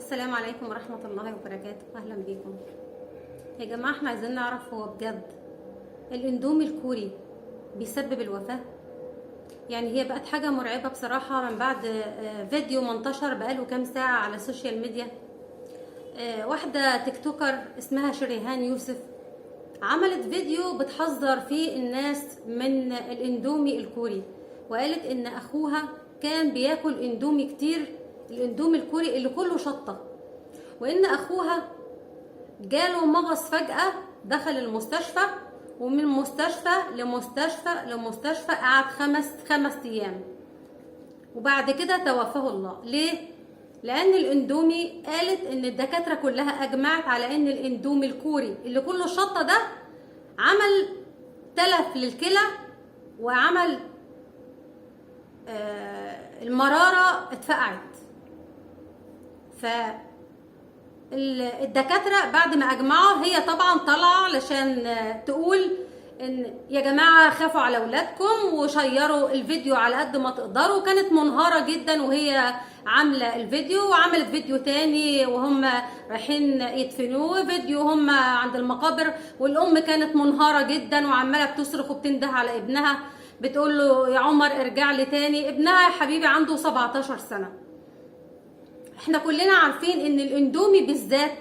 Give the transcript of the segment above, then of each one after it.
السلام عليكم ورحمة الله وبركاته. أهلا بيكم يا جماعة. احنا عايزين نعرف هو بجد الاندومي الكوري بيسبب الوفاة؟ يعني هي بقت حاجة مرعبة بصراحة من بعد فيديو منتشر بقاله كام ساعة على السوشيال ميديا. واحدة تيك توكر اسمها شريهان يوسف عملت فيديو بتحذر فيه الناس من الاندومي الكوري، وقالت ان اخوها كان بياكل اندومي كتير، الاندومي الكوري اللي كله شطة، وان اخوها جاله مغص فجأة دخل المستشفى، ومن مستشفى لمستشفى قعد خمس ايام، وبعد كده توفاه الله. ليه؟ لان الاندومي قالت ان الدكاترة كلها اجمعت على ان الاندومي الكوري اللي كله شطة ده عمل تلف للكلى، وعمل المرارة اتفقعت. الدكاترة بعد ما اجمعوا، هي طبعا طالعة علشان تقول ان يا جماعة خافوا على اولادكم وشيروا الفيديو على قد ما تقدروا. كانت منهارة جدا وهي عاملة الفيديو، وعملت فيديو تاني وهم رايحين يدفنوه، فيديو هم عند المقابر، والام كانت منهارة جدا وعمالة بتصرخ وبتنده على ابنها، بتقول له يا عمر ارجع لي تاني. ابنها يا حبيبي عنده 17 سنة. احنا كلنا عارفين ان الاندومي بالذات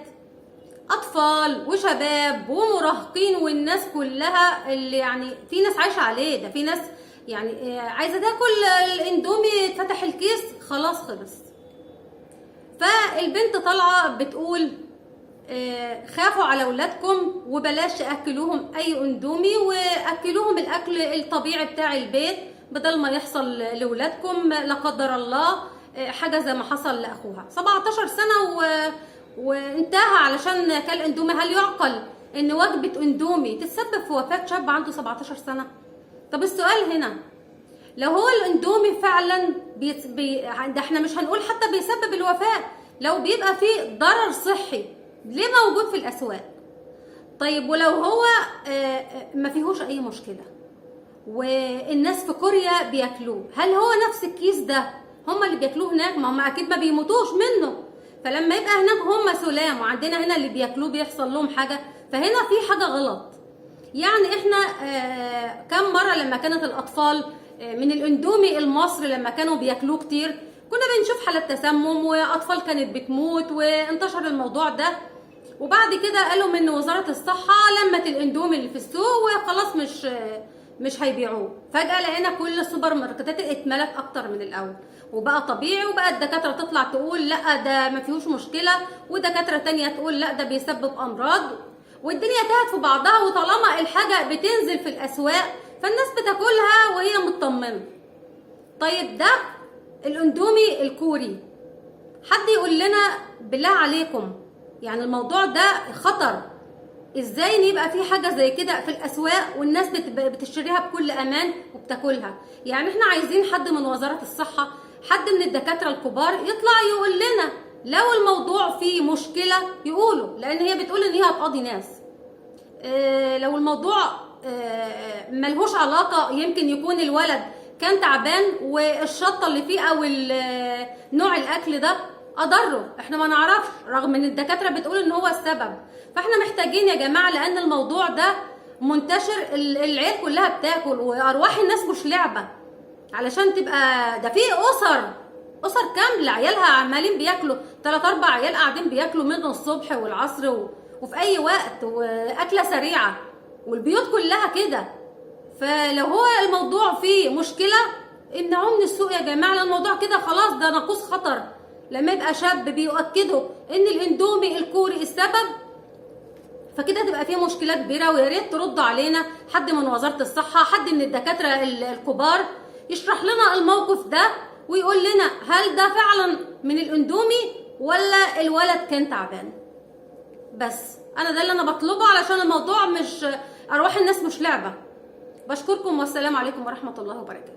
اطفال وشباب ومراهقين والناس كلها اللي يعني في ناس عايشه عليه، ده في ناس يعني عايزه تاكل الاندومي، اتفتح الكيس خلاص خلص. فالبنت طالعه بتقول خافوا على اولادكم وبلاش تاكلوهم اي اندومي، واكلوهم الاكل الطبيعي بتاع البيت بدل ما يحصل لاولادكم لا قدر الله حاجه زي ما حصل لاخوها. 17 سنه وانتهى علشان كل اندومي. هل يعقل ان وجبه اندومي تتسبب في وفاه شاب عنده 17 سنه؟ طب السؤال هنا، لو هو الاندومي فعلا ده احنا مش هنقول حتى بيسبب الوفاه، لو بيبقى فيه ضرر صحي ليه موجود في الاسواق؟ طيب ولو هو ما فيهوش اي مشكله والناس في كوريا بياكلوه، هل هو نفس الكيس ده هم اللي بياكلوه هناك؟ ما هم اكيد ما بيموتوش منه، فلما يبقى هناك هم سلام وعندنا هنا اللي بياكلوه بيحصل لهم حاجه، فهنا في حاجه غلط. يعني احنا كم مره لما كانت الاطفال من الاندومي المصري لما كانوا بياكلوه كتير كنا بنشوف حالات تسمم واطفال كانت بتموت، وانتشر الموضوع ده، وبعد كده قالوا من وزاره الصحه لمت الاندومي اللي في السوق وخلاص مش هيبيعوه. فجاه لقينا كل السوبر ماركتات اتملت اكتر من الاول وبقى طبيعي، وبقى الدكاتره تطلع تقول لا ده ما فيهوش مشكله، ودكاتره تانية تقول لا ده بيسبب امراض، والدنيا تهت في بعضها. وطالما الحاجه بتنزل في الاسواق فالناس بتاكلها وهي مطمنه. طيب ده الاندومي الكوري، حد يقول لنا بالله عليكم، يعني الموضوع ده خطر، ازاي ان يبقى في حاجه زي كده في الاسواق والناس بتشتريها بكل امان وبتاكلها؟ يعني احنا عايزين حد من وزاره الصحه، حد من الدكاتره الكبار يطلع يقول لنا لو الموضوع فيه مشكله يقولوا، لان هي بتقول ان هي هتقضي ناس. لو الموضوع ملهوش علاقه، يمكن يكون الولد كان تعبان والشطه اللي فيه او نوع الاكل ده اضره، احنا ما نعرفش، رغم ان الدكاتره بتقول ان هو السبب. فاحنا محتاجين يا جماعه، لان الموضوع ده منتشر، العيال كلها بتاكل وارواح الناس مش لعبه، علشان تبقى ده في اسر كامله عيالها عمالين بياكلوا، 3-4 عيال قاعدين بياكلوا منه الصبح والعصر وفي اي وقت، واكله سريعه، والبيوت كلها كده. فلو هو الموضوع فيه مشكله امنعوه من السوق يا جماعه، لان الموضوع كده خلاص ده ناقوس خطر. لما يبقى شاب بيؤكدوا ان الاندومي الكوري السبب، فكده تبقى فيه مشكله كبيره. ويا ريت ترد علينا حد من وزاره الصحه، حد من الدكاتره الكبار يشرح لنا الموقف ده ويقول لنا هل ده فعلا من الاندومي ولا الولد كان تعبان. بس انا ده اللي انا بطلبه، علشان الموضوع مش ارواح الناس مش لعبه. بشكركم والسلام عليكم ورحمه الله وبركاته.